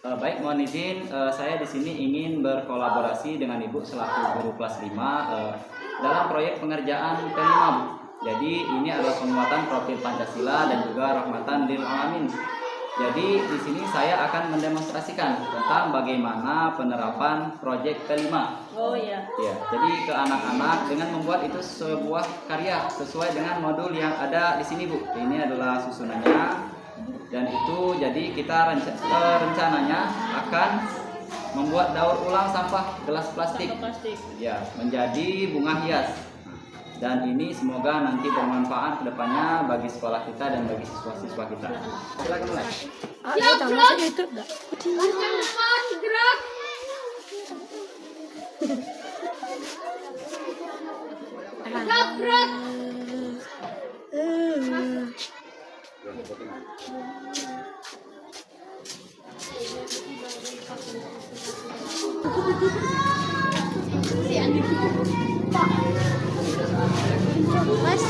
Baik, mohon izin, saya di sini ingin berkolaborasi dengan Ibu selaku guru kelas 5 dalam proyek pengerjaan P5, Bu. Jadi ini adalah penguatan profil Pancasila dan juga rahmatan lil alamin. Jadi di sini saya akan mendemonstrasikan tentang bagaimana penerapan proyek P5. Oh iya. Ya, jadi ke anak-anak dengan membuat itu sebuah karya sesuai dengan modul yang ada di sini, Bu. Ini adalah susunannya. Dan itu jadi kita rencananya akan membuat daur ulang sampah gelas plastik, ya, menjadi bunga hias. Dan ini semoga nanti bermanfaat kedepannya bagi sekolah kita dan bagi siswa-siswa kita. Silakan mulai. Mas.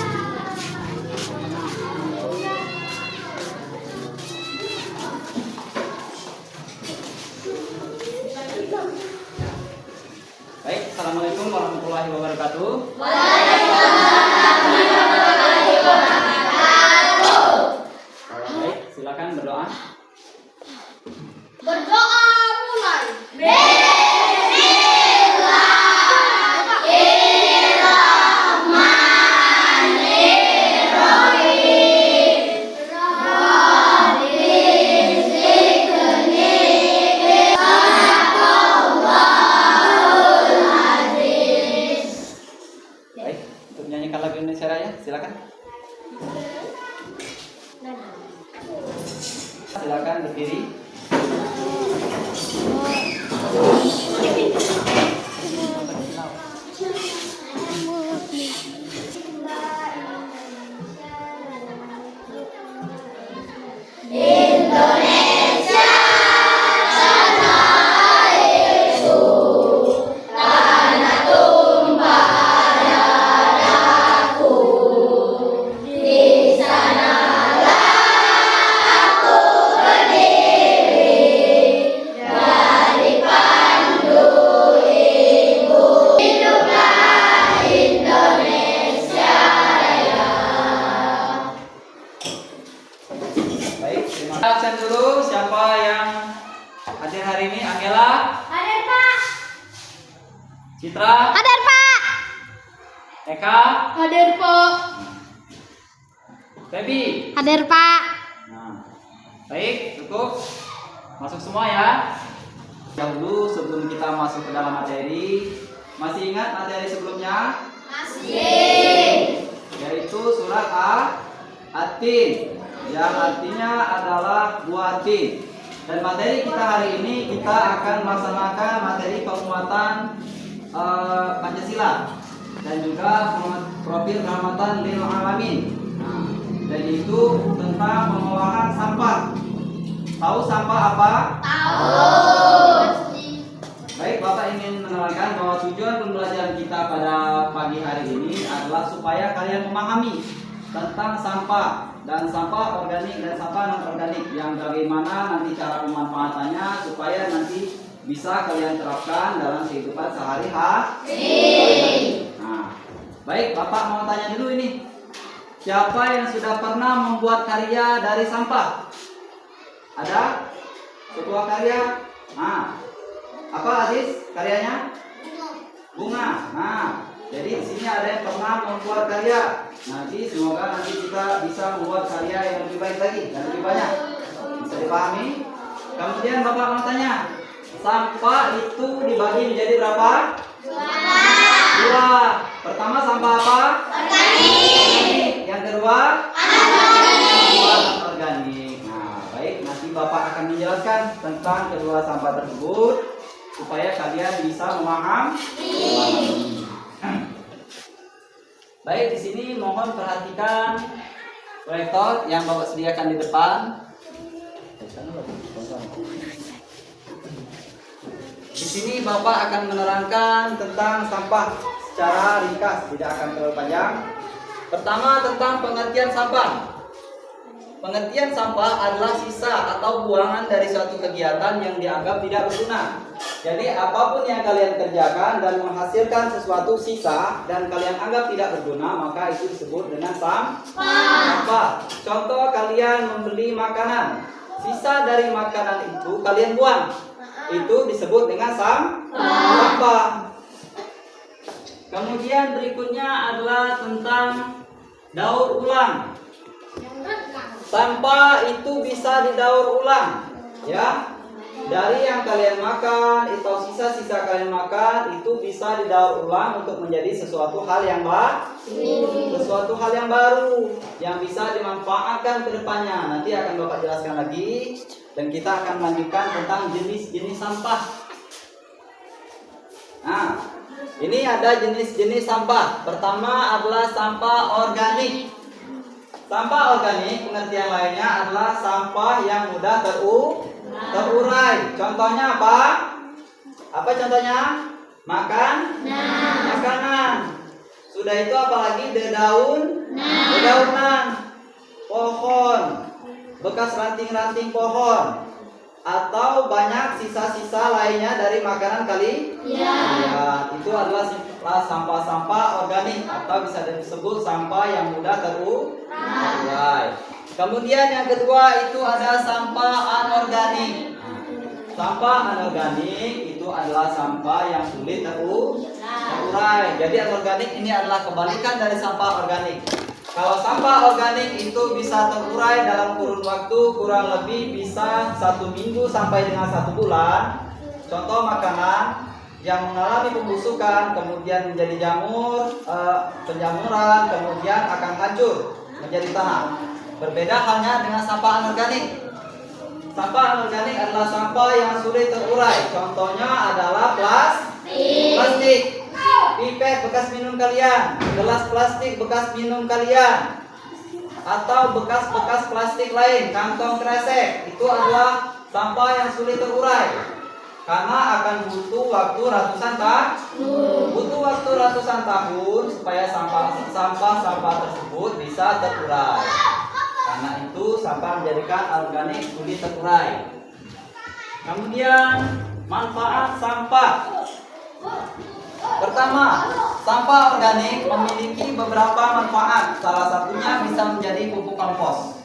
Baik, assalamualaikum warahmatullahi wabarakatuh. Baik, silakan berdoa. Berdoa mulai. Baik, untuk menyanyikan lagu Indonesia Raya, silakan. Silakan berdiri. Baik, terima kasih. Absen dulu siapa yang hadir hari ini? Angela, Hadir, Pak. Citra, Hadir, Pak. Eka, Hadir, Pak. Feby. Hadir, Pak. Nah, baik, cukup. Masuk semua ya. Dahulu sebelum kita masuk ke dalam materi, masih ingat materi sebelumnya? Masih. Yaitu surat At-Tin, yang artinya adalah buah tin. Dan materi kita hari ini kita akan melaksanakan materi penguatan Pancasila dan juga profil rahmatan lil alamin. Nah, dan itu tentang pengolahan sampah. Tahu sampah apa? Tahu. Baik, Bapak ingin menerangkan bahwa tujuan pembelajaran kita pada pagi hari ini adalah supaya kalian memahami tentang sampah dan sampah organik dan sampah non organik, yang bagaimana nanti cara pemanfaatannya supaya nanti bisa kalian terapkan dalam kehidupan sehari-hari. Nah, baik, Bapak mau tanya dulu ini, siapa yang sudah pernah membuat karya dari sampah? Ada sebuah karya? Nah, apa Aziz karyanya? Bunga. Nah, jadi di sini ada yang pernah membuat karya. Nanti semoga nanti kita bisa membuat karya yang lebih baik lagi dan lebih banyak. Bisa dipahami? Kemudian Bapak mau tanya, sampah itu dibagi menjadi berapa? Dua. Pertama sampah apa? Organik. Yang kedua? Anorganik. Nah, baik, nanti Bapak akan menjelaskan tentang kedua sampah tersebut supaya kalian bisa memahami. Baik, di sini mohon perhatikan proyektor yang Bapak sediakan di depan. Di sini Bapak akan menerangkan tentang sampah secara ringkas, tidak akan terlalu panjang. Pertama, tentang pengertian sampah. Pengertian sampah adalah sisa atau buangan dari suatu kegiatan yang dianggap tidak berguna. Jadi apapun yang kalian kerjakan dan menghasilkan sesuatu sisa dan kalian anggap tidak berguna, maka itu disebut dengan sampah. Contoh, kalian membeli makanan, sisa dari makanan itu kalian buang, itu disebut dengan sampah. Kemudian berikutnya adalah tentang daur ulang. Sampah itu bisa didaur ulang, ya. Dari yang kalian makan atau sisa-sisa kalian makan itu bisa didaur ulang untuk menjadi sesuatu hal yang baru yang bisa dimanfaatkan ke depannya. Nanti akan Bapak jelaskan lagi dan kita akan melanjutkan tentang jenis-jenis sampah. Nah, ini ada jenis-jenis sampah. Pertama adalah sampah organik. Sampah organik pengertian lainnya adalah sampah yang mudah terurai. Contohnya apa? Apa contohnya? Makanan. Sudah itu apalagi dedaunan, pohon, bekas ranting-ranting pohon, atau banyak sisa-sisa lainnya dari makanan ya, itu adalah sampah-sampah organik atau bisa disebut sampah yang mudah terurai. Kemudian yang kedua itu ada sampah anorganik. Sampah anorganik itu adalah sampah yang sulit terurai. Jadi anorganik ini adalah kebalikan dari sampah organik. Kalau sampah organik itu bisa terurai dalam kurun waktu kurang lebih bisa 1 minggu sampai dengan 1 bulan. Contoh makanan yang mengalami pembusukan kemudian menjadi jamur, penjamuran, kemudian akan hancur menjadi tanah. Berbeda halnya dengan sampah anorganik. Sampah anorganik adalah sampah yang sulit terurai. Contohnya adalah plastik. Pipet bekas minum kalian, gelas plastik bekas minum kalian, atau bekas-bekas plastik lain, kantong kresek, itu adalah sampah yang sulit terurai karena akan butuh waktu ratusan tahun supaya sampah tersebut bisa terurai. Karena itu sampah menjadikan organik sulit terurai. Kemudian manfaat sampah. Pertama, sampah organik memiliki beberapa manfaat. Salah satunya bisa menjadi pupuk kompos.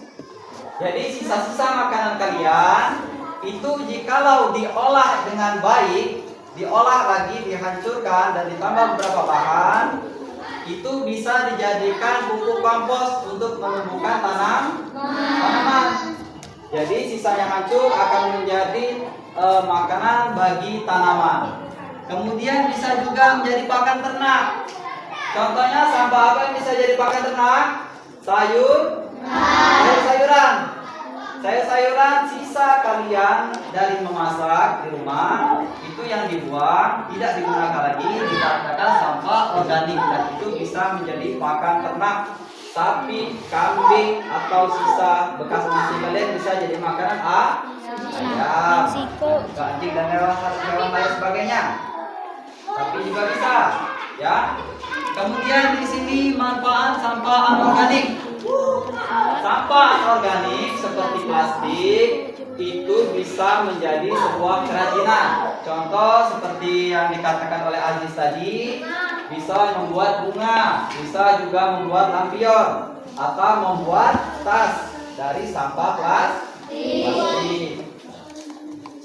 Jadi sisa-sisa makanan kalian itu jikalau diolah dengan baik, diolah lagi, dihancurkan dan ditambah beberapa bahan, itu bisa dijadikan pupuk kompos untuk menumbuhkan tanaman. Jadi sisa yang hancur akan menjadi makanan bagi tanaman. Kemudian bisa juga menjadi pakan ternak. Contohnya sampah apa yang bisa jadi pakan ternak? Sayur-sayuran sisa kalian dari memasak di rumah itu yang dibuang tidak digunakan lagi, dikatakan sampah organik dan itu bisa menjadi pakan ternak. Sapi, kambing atau sisa bekas nasi kalian bisa jadi makanan ayam, anjing dan hewan lain sebagainya. Tapi juga bisa, ya. Kemudian di sini manfaat sampah anorganik. Sampah anorganik seperti plastik itu bisa menjadi sebuah kerajinan. Contoh seperti yang dikatakan oleh Aziz tadi, bisa membuat bunga, bisa juga membuat lampion atau membuat tas dari sampah plastik.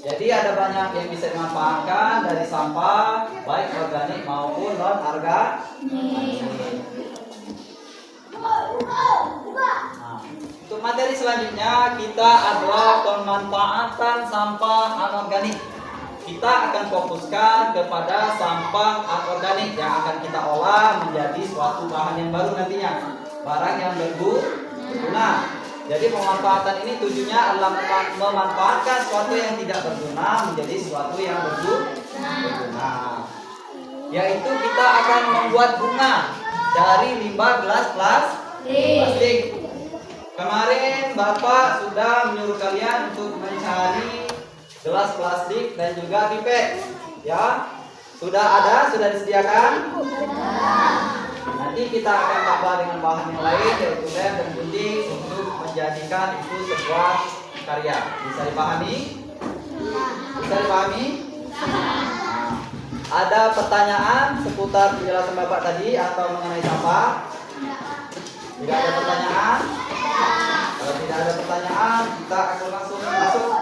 Jadi ada banyak yang bisa dimanfaatkan dari sampah, baik organik maupun non-organik. Nah, untuk materi selanjutnya kita adalah pemanfaatan sampah anorganik. Kita akan fokuskan kepada sampah anorganik yang akan kita olah menjadi suatu bahan yang baru nantinya, barang yang berguna. Jadi pemanfaatan ini tujuannya adalah memanfaatkan sesuatu yang tidak berguna menjadi sesuatu yang berguna. Yaitu kita akan membuat bunga dari limbah gelas plastik. Kemarin Bapak sudah menyuruh kalian untuk mencari gelas plastik dan juga pipet. Ya, sudah disediakan? Nanti kita akan tambah dengan bahan yang lain yaitu lem dan gunting untuk menjadikan itu sebuah karya. Bisa dipahami? Bisa dipahami? Nah, ada pertanyaan seputar penjelasan Bapak tadi atau mengenai sampah? Tidak ada pertanyaan? Kalau tidak ada pertanyaan, kita akan langsung masuk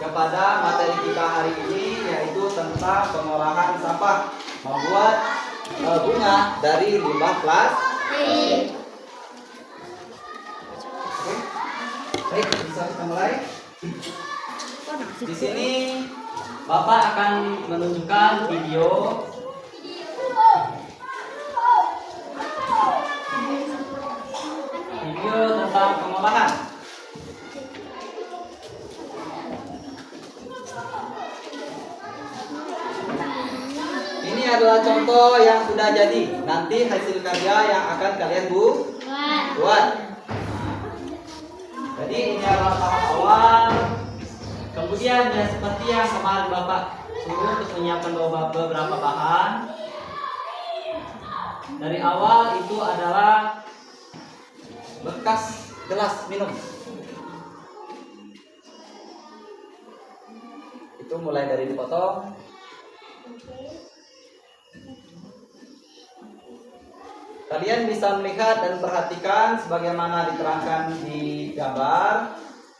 kepada materi kita hari ini, yaitu tentang pengolahan sampah, membuat bunga dari limbah plastik. Oke. Baik, bisa kita mulai. Di sini Bapak akan menunjukkan video tentang pengolahan. Ini adalah contoh yang sudah jadi. Nanti hasil karya yang akan kalian buat. Jadi ini adalah tahap awal. Kemudian ya seperti yang kemarin Bapak suruh untuk menyiapkan beberapa bahan. Dari awal itu adalah bekas gelas minum. Itu mulai dari dipotong. Kalian bisa melihat dan perhatikan sebagaimana diterangkan di gambar.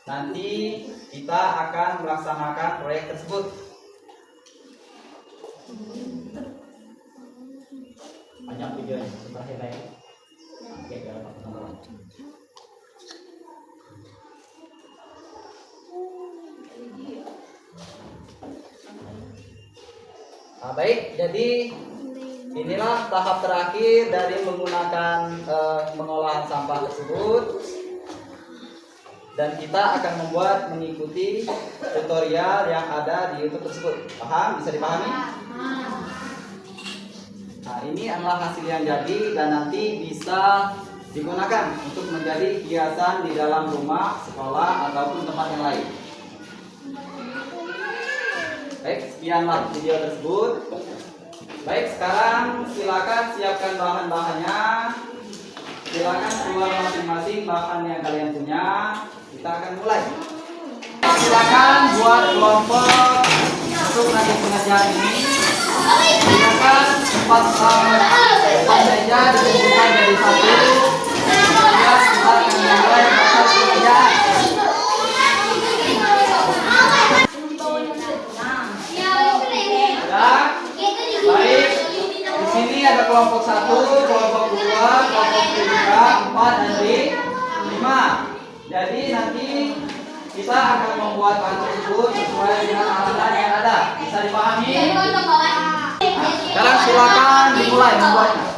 Nanti kita akan melaksanakan proyek tersebut. Panjang videonya, terakhir ya. Oke, nah, baik, jadi inilah tahap terakhir dari menggunakan pengolahan sampah tersebut, dan kita akan membuat mengikuti tutorial yang ada di YouTube tersebut. Paham? Bisa dipahami? Nah, ini adalah hasil yang jadi dan nanti bisa digunakan untuk menjadi hiasan di dalam rumah, sekolah, ataupun tempat yang lain. Baik, sekianlah video tersebut. Baik, sekarang silakan siapkan bahan-bahannya. Silakan keluar masing-masing bahan yang kalian punya. Kita akan mulai. Silakan buat kelompok untuk nanti pengajian ini. Silakan tempat meja ditentukan dari satu. Kemudian kita akan mulai proses pengajian. Baik, di sini ada kelompok 1, kelompok 2, kelompok 3, 4, dan 5. Jadi nanti kita akan membuat bahan tersebut sesuai dengan alat yang ada. Bisa dipahami? Nah, sekarang silakan dimulai membuatnya.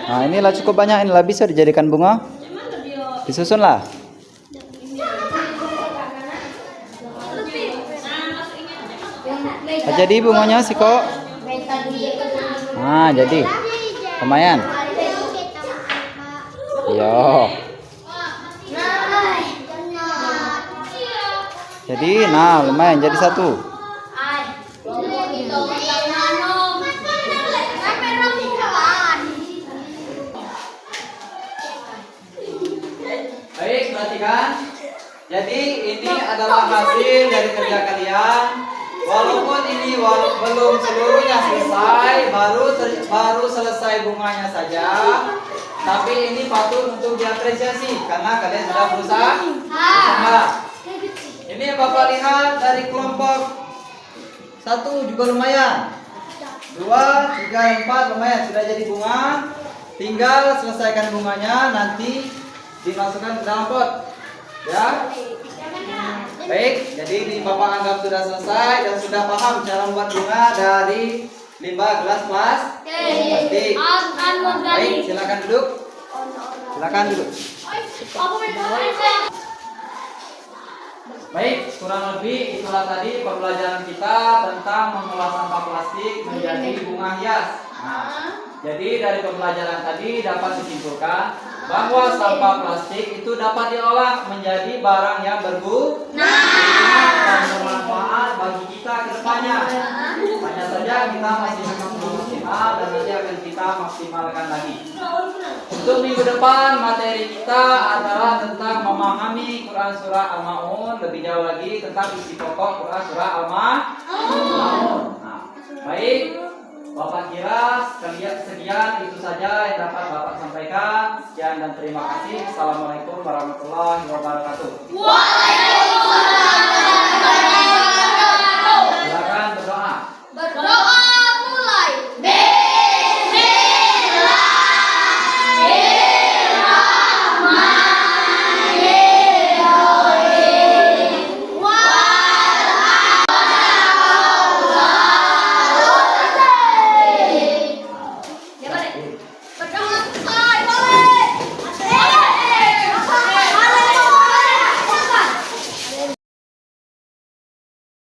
Nah, inilah cukup banyak, inilah bisa dijadikan bunga. Disusunlah. Nah, jadi bunganya sih kok. Nah, jadi lumayan. Yo. Jadi, nah lumayan jadi satu. Baik, perhatikan. Jadi ini adalah hasil dari kerja kalian. Walaupun ini belum seluruhnya selesai, baru selesai bunganya saja, tapi ini patut untuk diapresiasi karena kalian sudah berusaha. Ini Bapak lihat dari kelompok 1 juga lumayan, 2, 3, 4 lumayan sudah jadi bunga. Tinggal selesaikan bunganya, nanti dimasukkan ke dalam pot, ya. Baik, jadi ini Bapak anggap sudah selesai dan sudah paham cara membuat bunga dari limbah gelas plastik. Baik, silakan duduk. Silakan duduk. Baik, kurang lebih itulah tadi pembelajaran kita tentang mengolah sampah plastik menjadi bunga hias. Nah, jadi dari pembelajaran tadi dapat disimpulkan bahwa sampah plastik itu dapat diolah menjadi barang yang berguna dan bermanfaat bagi kita ke depannya. Hanya saja kita masih belum maksimal dan nanti akan kita maksimalkan lagi. Untuk minggu depan materi kita adalah tentang memahami Quran surah Al-Maun, lebih jauh lagi tentang isi pokok Quran surah Al-Maun. Nah, baik, Bapak kira sekian itu saja yang dapat Bapak sampaikan. Sekian dan terima kasih. Assalamualaikum warahmatullahi wabarakatuh. Silakan berdoa. Berdoa mulai. Berdoa.